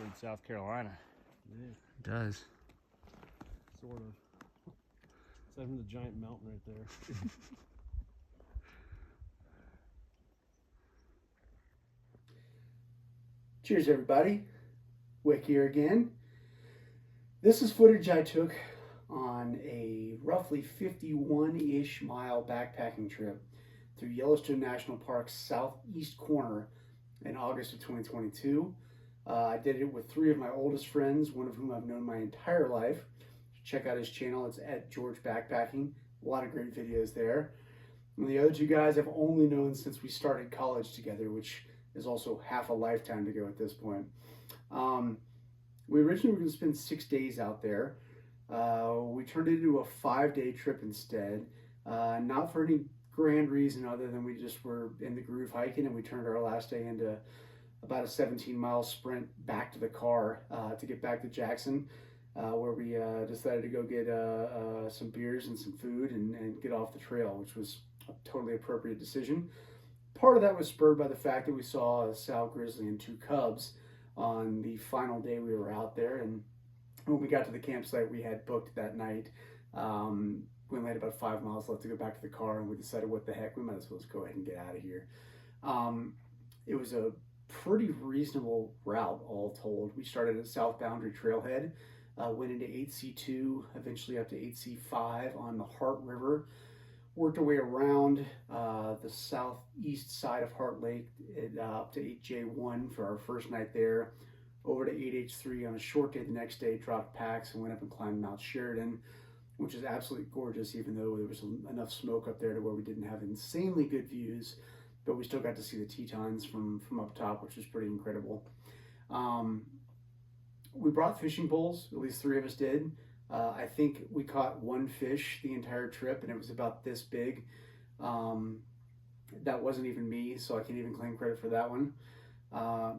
in South Carolina. Yeah, It does. sort of. Aside from the giant mountain right there. Cheers, everybody. Wick here again. This is footage I took on a roughly 51-ish mile backpacking trip through Yellowstone National Park's southeast corner in August of 2022. I did it with three of my oldest friends, one of whom I've known my entire life. Check out his channel. It's at George Backpacking. A lot of great videos there. And the other two guys I've only known since we started college together, which is also half a lifetime ago at this point. We originally were going to spend 6 days out there. We turned it into a 5-day trip instead, not for any grand reason other than we just were in the groove hiking, and we turned our last day into about a 17-mile sprint back to the car to get back to Jackson, where we decided to go get some beers and some food and get off the trail, which was a totally appropriate decision. Part of that was spurred by the fact that we saw a sow grizzly and 2 cubs on the final day we were out there, and when we got to the campsite we had booked that night, we only had about 5 miles left to go back to the car, and we decided, what the heck, we might as well just go ahead and get out of here. It was a pretty reasonable route, all told. We started at South Boundary Trailhead, went into 8C2, eventually up to 8C5 on the Heart River, worked our way around the southeast side of Heart Lake up to 8J1 for our first night there, over to 8H3 on a short day the next day, dropped packs and went up and climbed Mount Sheridan, which is absolutely gorgeous, even though there was enough smoke up there to where we didn't have insanely good views, but we still got to see the Tetons from up top, which was pretty incredible. We brought fishing poles, at least 3 of us did. I think we caught 1 fish the entire trip, and it was about this big. That wasn't even me, so I can't even claim credit for that one.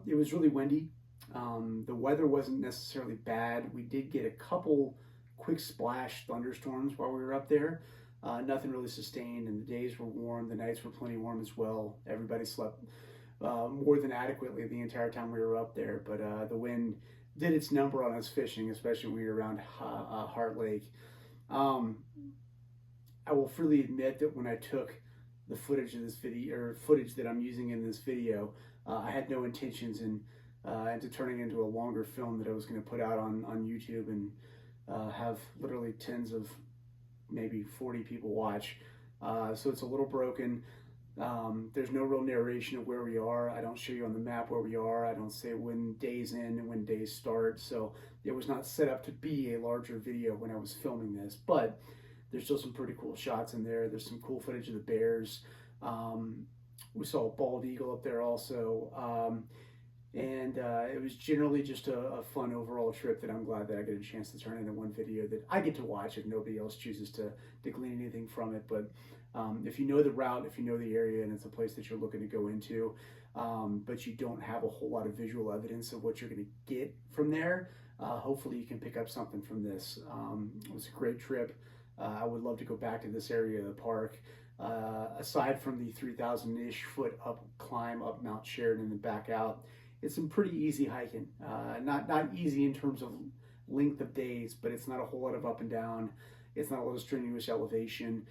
It was really windy. The weather wasn't necessarily bad. We did get a couple quick splash thunderstorms while we were up there. Nothing really sustained, and the days were warm. The nights were plenty warm as well. Everybody slept more than adequately the entire time we were up there, but the wind did its number on us fishing, especially when we were around Heart Lake. I will freely admit that when I took the footage of this video, or footage that I'm using in this video, I had no intentions into turning into a longer film that I was going to put out on YouTube and have literally tens of, maybe 40 people watch. So it's a little broken. There's no real narration of where we are. I don't show you on the map where we are. I don't say when days end and when days start. So it was not set up to be a larger video when I was filming this, but there's still some pretty cool shots in there. There's some cool footage of the bears. We saw a bald eagle up there also. And it was generally just a fun overall trip that I'm glad that I get a chance to turn into one video that I get to watch if nobody else chooses to glean anything from it. But if you know the route, if you know the area, and it's a place that you're looking to go into, but you don't have a whole lot of visual evidence of what you're going to get from there, hopefully you can pick up something from this. It was a great trip. I would love to go back to this area of the park. Aside from the 3,000-ish foot up climb up Mount Sheridan and back out, it's some pretty easy hiking. Not easy in terms of length of days, but it's not a whole lot of up and down. It's not a lot of strenuous elevation.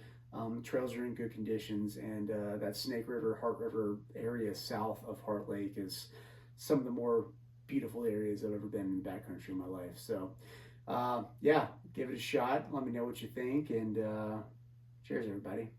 Trails are in good conditions, and that Snake River, Heart River area south of Heart Lake is some of the more beautiful areas I've ever been in the backcountry in my life. So yeah, give it a shot. Let me know what you think, and cheers, everybody.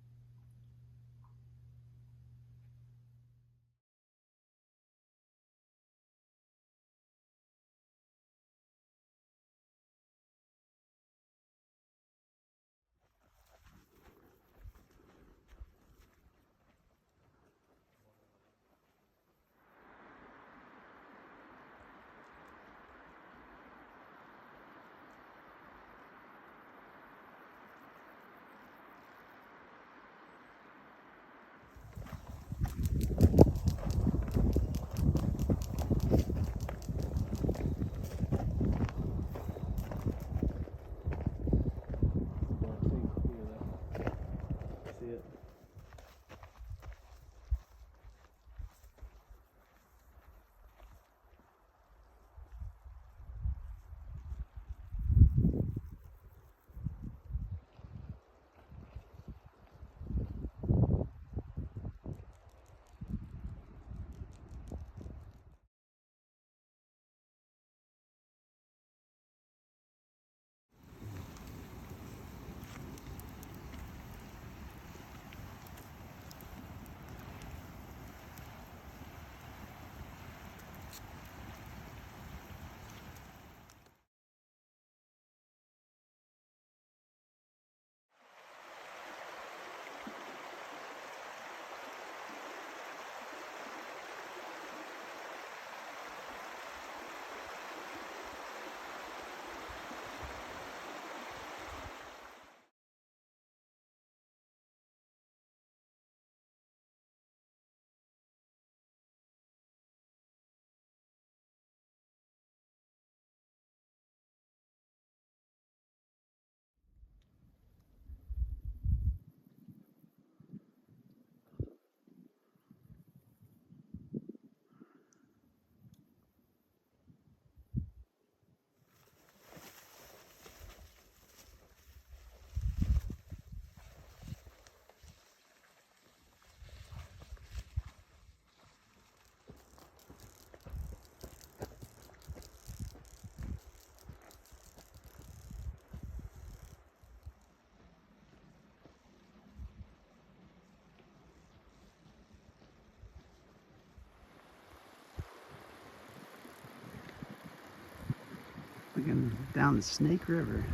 Looking down the Snake River,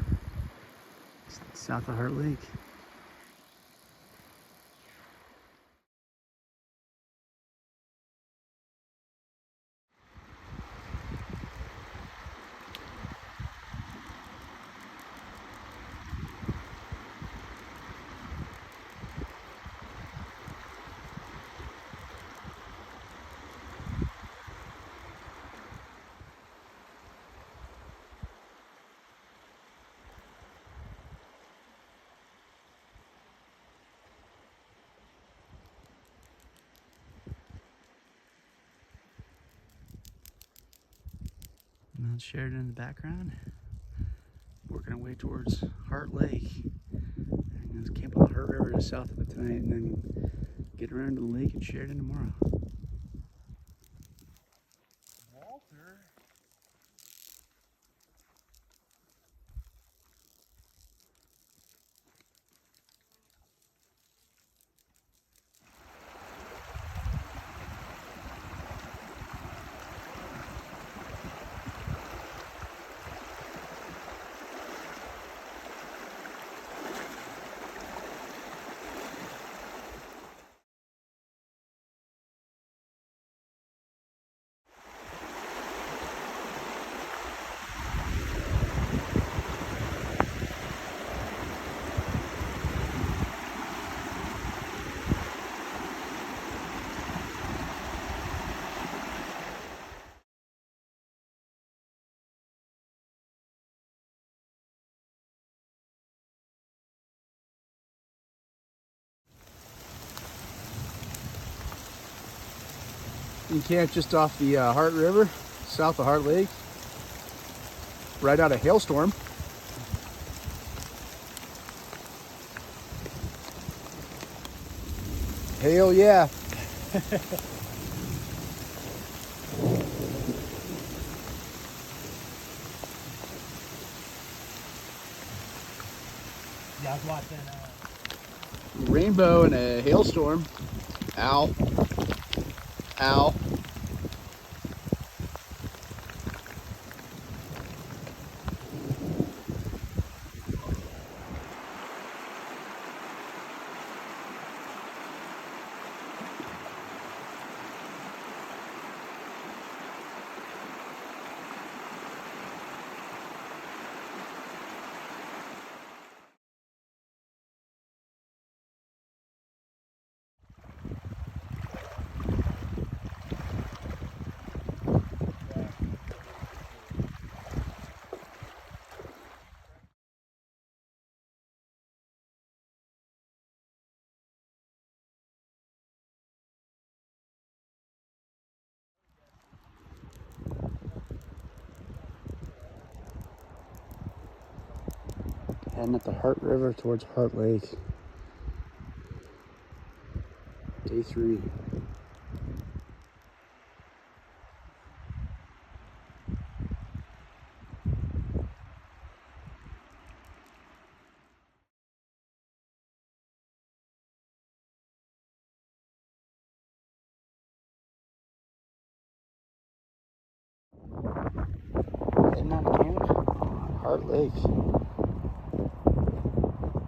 south of Heart Lake. Mount Sheridan in the background. Working our way towards Heart Lake. And let's camp on the Heart River to the south of it tonight, and then get around to the lake at Sheridan tomorrow. Walter. You camp just off the Heart River, south of Heart Lake, right out of Hailstorm. Hail yeah. Yeah, I was watching. Rainbow and a hailstorm. Ow. Ow. Heading up the Heart River towards Heart Lake. Day 3. Heading out of camp on Heart Lake.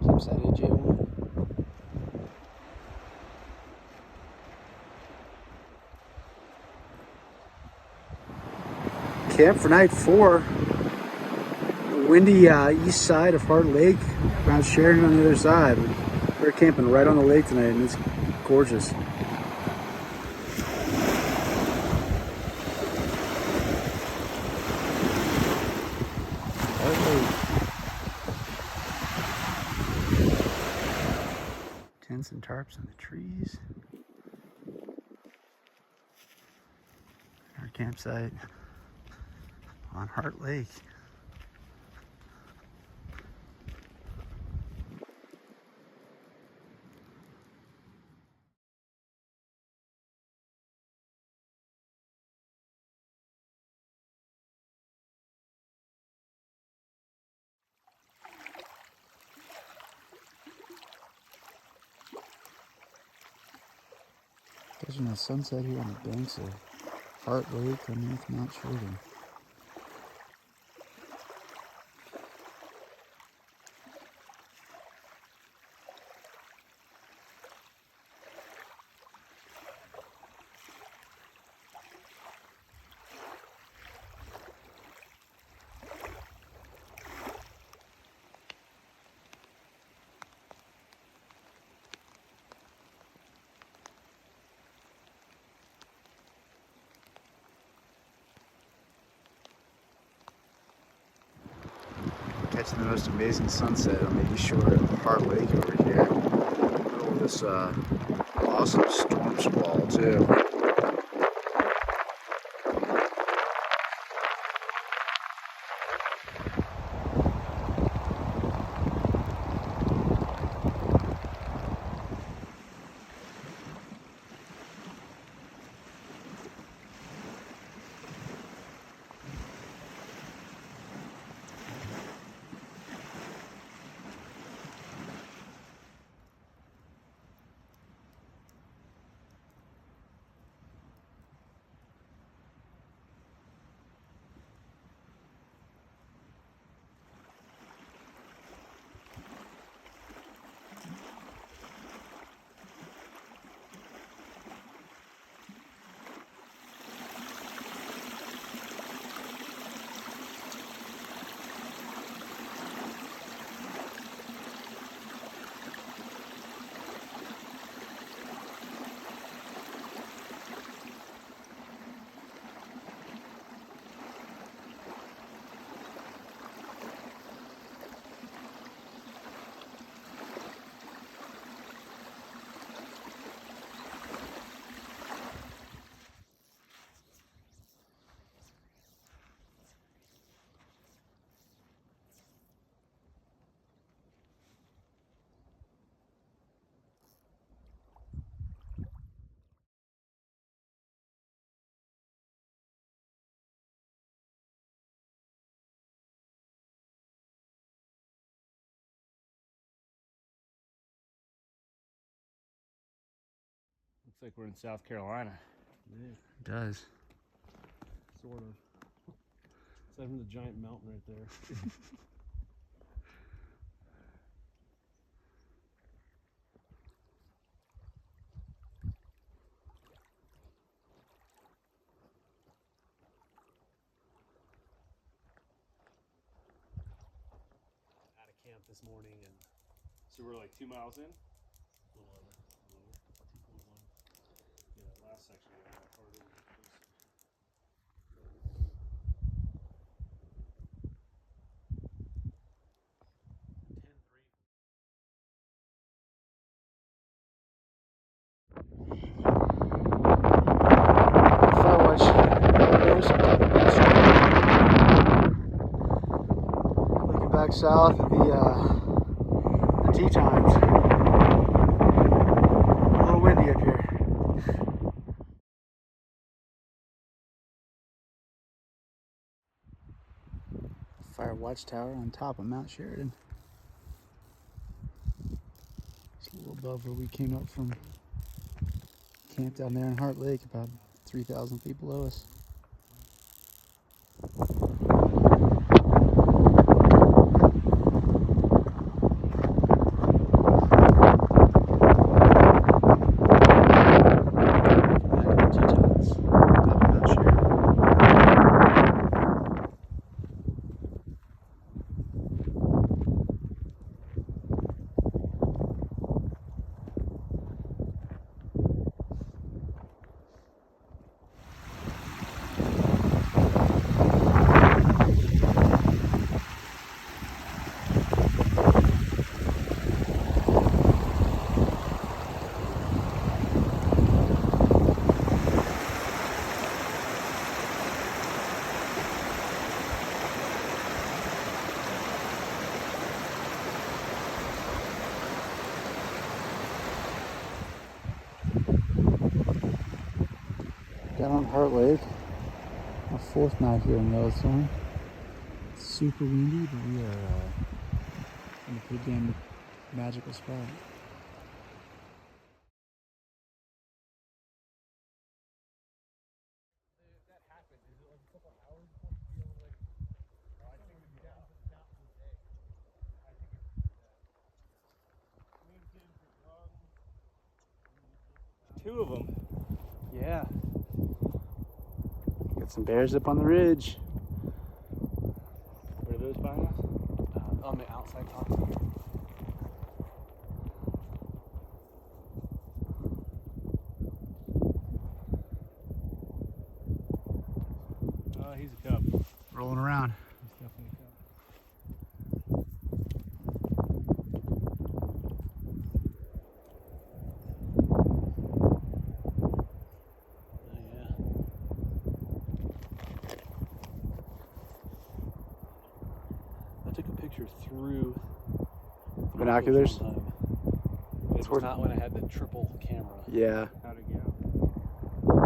Campsite AJ1. Camp for night 4. The windy east side of Heart Lake, Mount Sheridan on the other side. We're camping right on the lake tonight, and it's gorgeous. Tents and tarps on the trees. Our campsite on Heart Lake. Catching a sunset here on the banks of Heart Lake underneath Mount Sheridan. catching the most amazing sunset on the east shore of Heart Lake over here. Middle of this awesome storm squall too. Looks like we're in South Carolina. Yeah, It does. sort of. Aside from the giant mountain right there. Out of camp this morning and So we're like 2 miles in? a little over. 2.1. Yeah, that last section we got harder than the first section. 10-3. Looking back south at the tea times. A little windy up here. Fire watchtower on top of Mount Sheridan. Just a little above where we came up from. Camp down there in Heart Lake, about 3,000 feet below us. Down on Heart Lake, our fourth night here in Yellowstone. It's super windy, but we are in a pretty damn magical spot. Two of them. Yeah. Got some bears up on the ridge. Where are those behind us? On the outside top. He's a cub. Rolling around. He's definitely a cub. picture through Binoculars? one time. It was not when I had the triple camera. Yeah. How'd it go?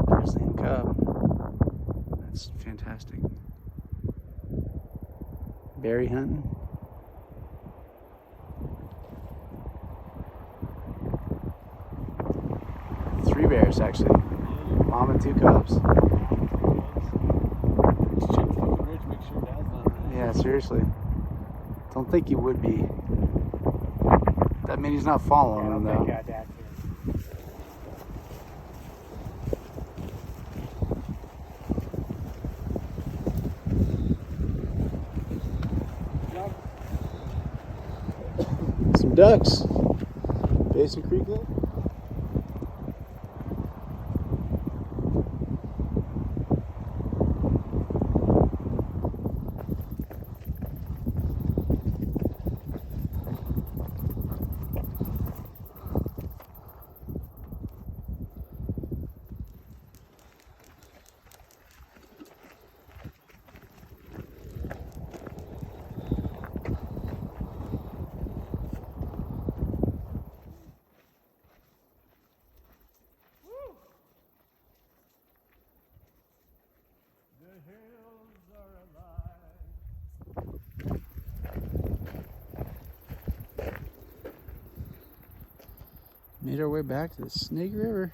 Grizzly and cub. That's fantastic. Berry hunting. Three bears, actually. Mom and two cubs. Just check the fucking ridge, make sure Dad's not there. Yeah, seriously. Don't think you would be. That means he's not following him, though. Got that too. Some ducks. Basin Creek there. Made our way back to the Snake River.